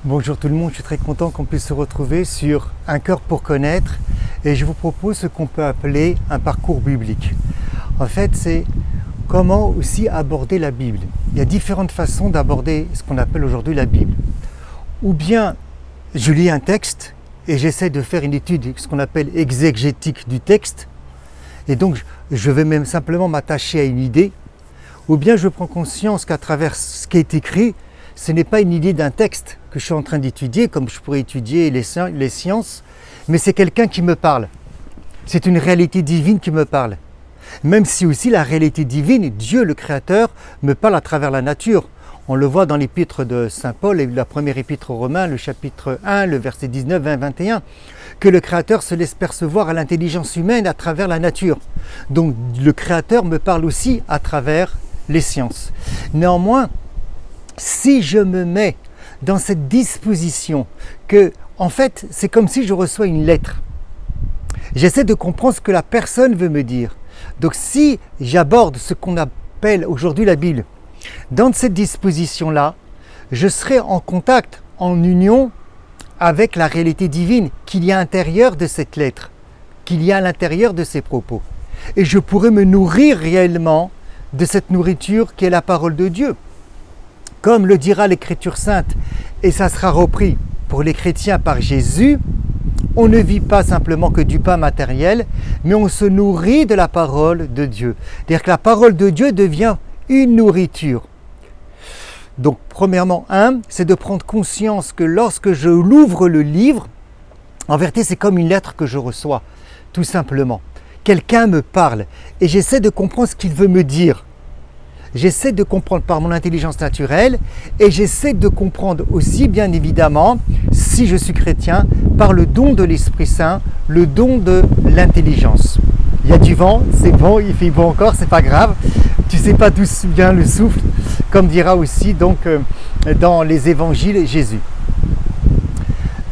Bonjour tout le monde, je suis très content qu'on puisse se retrouver sur Un cœur pour connaître et je vous propose ce qu'on peut appeler un parcours biblique. En fait, c'est comment aussi aborder la Bible. Il y a différentes façons d'aborder ce qu'on appelle aujourd'hui la Bible. Ou bien je lis un texte et j'essaie de faire une étude, ce qu'on appelle exégétique du texte, et donc je vais même simplement m'attacher à une idée, ou bien je prends conscience qu'à travers ce qui est écrit, ce n'est pas une idée d'un texte que je suis en train d'étudier, comme je pourrais étudier les sciences, mais c'est quelqu'un qui me parle. C'est une réalité divine qui me parle. Même si aussi la réalité divine, Dieu le Créateur, me parle à travers la nature. On le voit dans l'épître de Saint Paul, la première épître aux Romains, le chapitre 1, le verset 19, 20, 21, que le Créateur se laisse percevoir à l'intelligence humaine à travers la nature. Donc le Créateur me parle aussi à travers les sciences. Néanmoins, si je me mets dans cette disposition que, en fait, c'est comme si je reçois une lettre. J'essaie de comprendre ce que la personne veut me dire. Donc si j'aborde ce qu'on appelle aujourd'hui la Bible, dans cette disposition-là, je serai en contact, en union avec la réalité divine qu'il y a à l'intérieur de cette lettre, qu'il y a à l'intérieur de ces propos. Et je pourrai me nourrir réellement de cette nourriture qui est la parole de Dieu. Comme le dira l'Écriture sainte, et ça sera repris pour les chrétiens par Jésus, on ne vit pas simplement que du pain matériel, mais on se nourrit de la parole de Dieu. C'est-à-dire que la parole de Dieu devient une nourriture. Donc, premièrement, c'est de prendre conscience que lorsque je l'ouvre le livre, en vérité, c'est comme une lettre que je reçois, tout simplement. Quelqu'un me parle et j'essaie de comprendre ce qu'il veut me dire. J'essaie de comprendre par mon intelligence naturelle et j'essaie de comprendre aussi, bien évidemment, si je suis chrétien, par le don de l'Esprit Saint, le don de l'intelligence. Il y a du vent, c'est bon, il fait beau encore, c'est pas grave. Tu sais pas d'où vient le souffle, comme dira aussi donc dans les évangiles Jésus.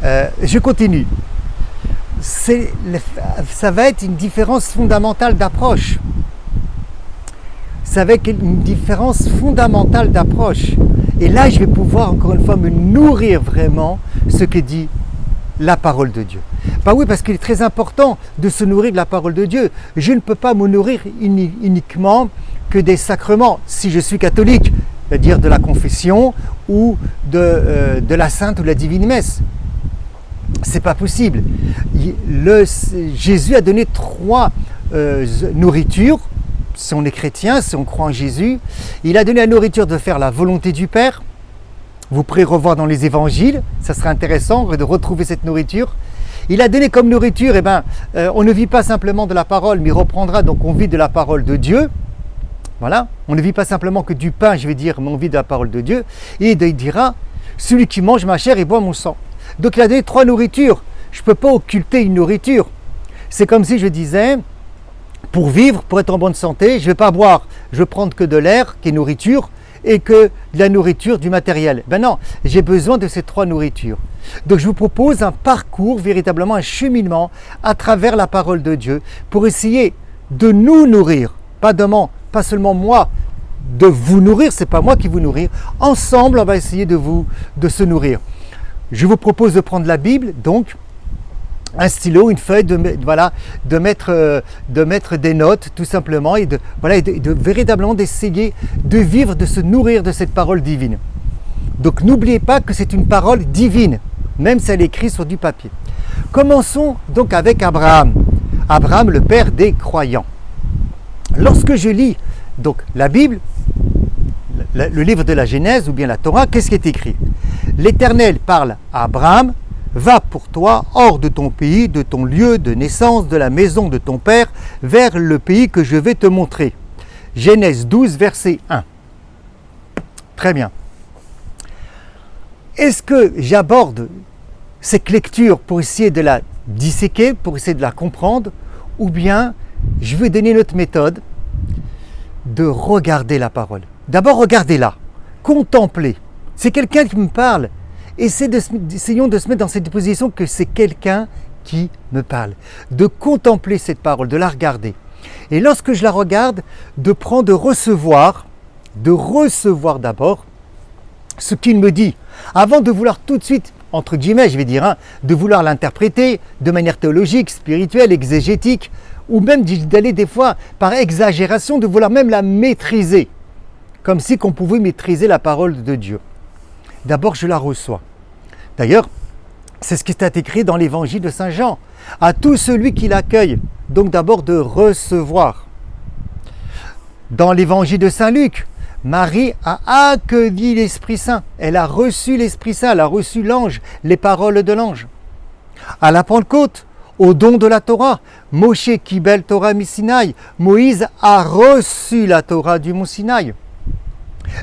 Je continue. Ça va être une différence fondamentale d'approche. Ça va être une différence fondamentale d'approche. Et là, je vais pouvoir encore une fois me nourrir vraiment ce que dit la parole de Dieu. Bah oui, parce qu'il est très important de se nourrir de la parole de Dieu. Je ne peux pas me nourrir uniquement que des sacrements, si je suis catholique, c'est-à-dire de la confession ou de la sainte ou de la divine messe. C'est pas possible. Jésus a donné 3 nourritures. Si on est chrétien, si on croit en Jésus, il a donné la nourriture de faire la volonté du Père. Vous pourrez revoir dans les évangiles, ça sera intéressant de retrouver cette nourriture. Il a donné comme nourriture, on ne vit pas simplement de la parole, mais il reprendra, donc on vit de la parole de Dieu. Voilà, on ne vit pas simplement que du pain, je vais dire, mais on vit de la parole de Dieu. Et il dira, celui qui mange ma chair et boit mon sang. Donc il a donné 3 nourritures. Je ne peux pas occulter une nourriture. C'est comme si je disais, pour vivre, pour être en bonne santé, je ne vais pas boire, je vais prendre que de l'air, qui est nourriture, et que de la nourriture, du matériel. Ben non, j'ai besoin de ces 3 nourritures. Donc je vous propose un parcours, véritablement un cheminement à travers la parole de Dieu pour essayer de nous nourrir, pas seulement moi, de vous nourrir, c'est pas moi qui vous nourrir. Ensemble, on va essayer de se nourrir. Je vous propose de prendre la Bible, donc un stylo, une feuille, de mettre des notes tout simplement et de véritablement d'essayer de vivre, de se nourrir de cette parole divine. Donc n'oubliez pas que c'est une parole divine, même si elle est écrite sur du papier. Commençons donc avec Abraham. Abraham, le père des croyants. Lorsque je lis donc la Bible, le livre de la Genèse ou bien la Torah, qu'est-ce qui est écrit? L'Éternel parle à Abraham. Va pour toi hors de ton pays, de ton lieu de naissance, de la maison de ton père, vers le pays que je vais te montrer. Genèse 12, verset 1. Très bien. Est-ce que j'aborde cette lecture pour essayer de la disséquer, pour essayer de la comprendre, ou bien je vais donner une autre méthode de regarder la parole. D'abord, regardez-la, contemplez. C'est quelqu'un qui me parle. Essayons de se mettre dans cette position que c'est quelqu'un qui me parle. De contempler cette parole, de la regarder. Et lorsque je la regarde, de recevoir d'abord ce qu'il me dit, avant de vouloir tout de suite, entre guillemets, je vais dire, de vouloir l'interpréter de manière théologique, spirituelle, exégétique, ou même d'aller des fois par exagération, de vouloir même la maîtriser, comme si qu'on pouvait maîtriser la parole de Dieu. D'abord, je la reçois. D'ailleurs, c'est ce qui est écrit dans l'évangile de Saint Jean. À tout celui qui l'accueille, donc d'abord de recevoir. Dans l'évangile de Saint Luc, Marie a accueilli l'Esprit Saint. Elle a reçu l'Esprit Saint, elle a reçu l'ange, les paroles de l'ange. À la Pentecôte, au don de la Torah, Moshe Kibel Torah Misinaï, Moïse a reçu la Torah du mont Sinaï.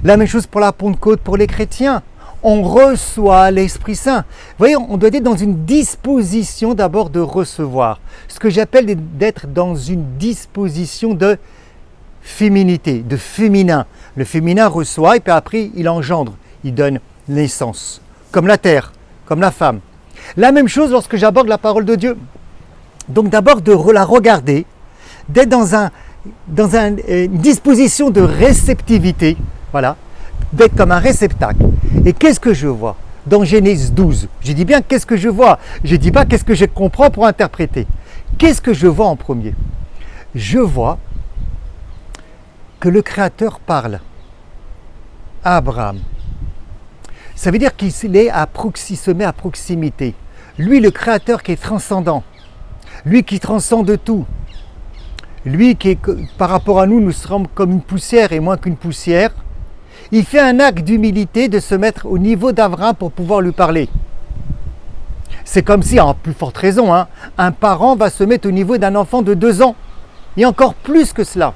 La même chose pour la Pentecôte pour les chrétiens. On reçoit l'Esprit Saint. Vous voyez, on doit être dans une disposition d'abord de recevoir. Ce que j'appelle d'être dans une disposition de féminité, de féminin. Le féminin reçoit et puis après il engendre, il donne naissance. Comme la terre, comme la femme. La même chose lorsque j'aborde la parole de Dieu. Donc d'abord de la regarder, d'être dans une disposition de réceptivité, voilà, d'être comme un réceptacle. Et qu'est-ce que je vois dans Genèse 12? Je dis bien qu'est-ce que je vois, je ne dis pas qu'est-ce que je comprends pour interpréter. Qu'est-ce que je vois en premier? Je vois que le Créateur parle à Abraham. Ça veut dire qu'il se met à proximité. Lui, le Créateur qui est transcendant, lui qui transcende tout, lui qui est, par rapport à nous, nous sommes comme une poussière et moins qu'une poussière, il fait un acte d'humilité de se mettre au niveau d'Abraham pour pouvoir lui parler. C'est comme si, en plus forte raison, un parent va se mettre au niveau d'un enfant de 2 ans, et encore plus que cela.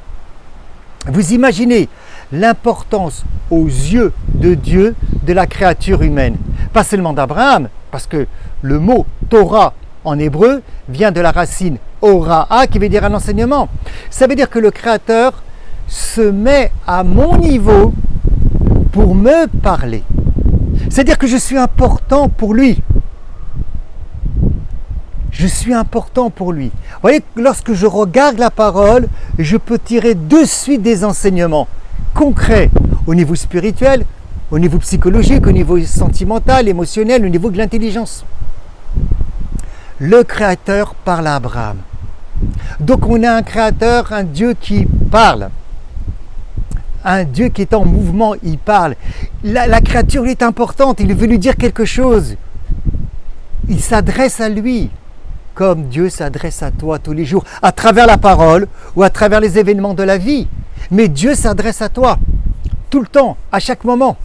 Vous imaginez l'importance aux yeux de Dieu de la créature humaine. Pas seulement d'Abraham, parce que le mot Torah en hébreu vient de la racine Horaa qui veut dire un enseignement. Ça veut dire que le Créateur se met à mon niveau pour me parler. C'est-à-dire que je suis important pour lui. Je suis important pour lui. Vous voyez, lorsque je regarde la parole, je peux tirer de suite des enseignements concrets au niveau spirituel, au niveau psychologique, au niveau sentimental, émotionnel, au niveau de l'intelligence. Le Créateur parle à Abraham. Donc on a un Créateur, un Dieu qui parle. Un Dieu qui est en mouvement, il parle. La créature est importante, il veut lui dire quelque chose. Il s'adresse à lui, comme Dieu s'adresse à toi tous les jours, à travers la parole ou à travers les événements de la vie. Mais Dieu s'adresse à toi, tout le temps, à chaque moment.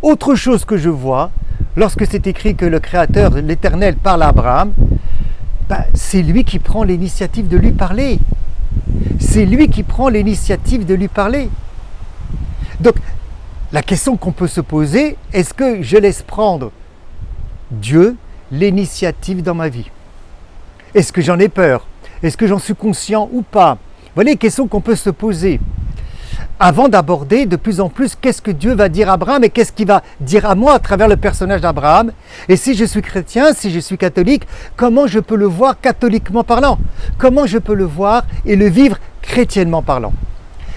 Autre chose que je vois, lorsque c'est écrit que le Créateur, l'Éternel, parle à Abraham, c'est lui qui prend l'initiative de lui parler. C'est lui qui prend l'initiative de lui parler. Donc, la question qu'on peut se poser, est-ce que je laisse prendre Dieu l'initiative dans ma vie? Est-ce que j'en ai peur? Est-ce que j'en suis conscient ou pas? Voilà les questions qu'on peut se poser. Avant d'aborder de plus en plus qu'est-ce que Dieu va dire à Abraham et qu'est-ce qu'il va dire à moi à travers le personnage d'Abraham. Et si je suis chrétien, si je suis catholique, comment je peux le voir catholiquement parlant? Comment je peux le voir et le vivre chrétiennement parlant?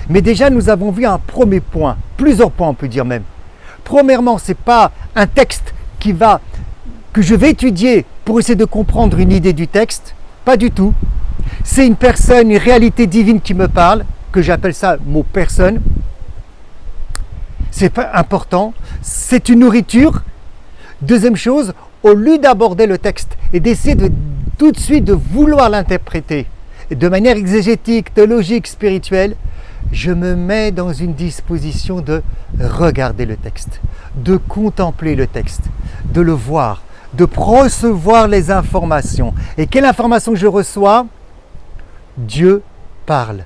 Mais déjà, nous avons vu un premier point, plusieurs points on peut dire même. Premièrement, ce n'est pas un texte que je vais étudier pour essayer de comprendre une idée du texte, pas du tout. C'est une personne, une réalité divine qui me parle, que j'appelle ça mot personne. C'est pas important, c'est une nourriture. Deuxième chose, au lieu d'aborder le texte et d'essayer tout de suite de vouloir l'interpréter de manière exégétique, théologique, spirituelle, je me mets dans une disposition de regarder le texte, de contempler le texte, de le voir, de recevoir les informations. Et quelle information je reçois? Dieu parle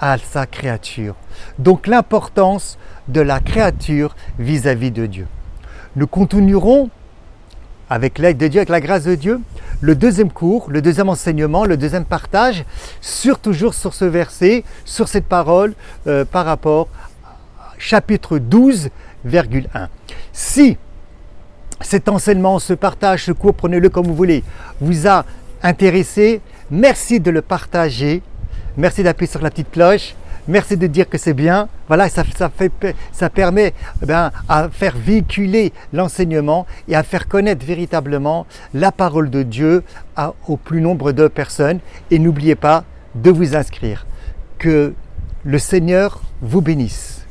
à sa créature. Donc l'importance de la créature vis-à-vis de Dieu. Nous continuerons avec l'aide de Dieu, avec la grâce de Dieu, le deuxième cours, le deuxième enseignement, le deuxième partage, toujours sur ce verset, sur cette parole, par rapport à chapitre 12,1. Si cet enseignement, ce partage, ce cours, prenez-le comme vous voulez, vous a intéressé, merci de le partager. Merci d'appuyer sur la petite cloche. merci de dire que c'est bien. Voilà, ça permet à faire véhiculer l'enseignement et à faire connaître véritablement la parole de Dieu au plus nombre de personnes. Et n'oubliez pas de vous inscrire. Que le Seigneur vous bénisse.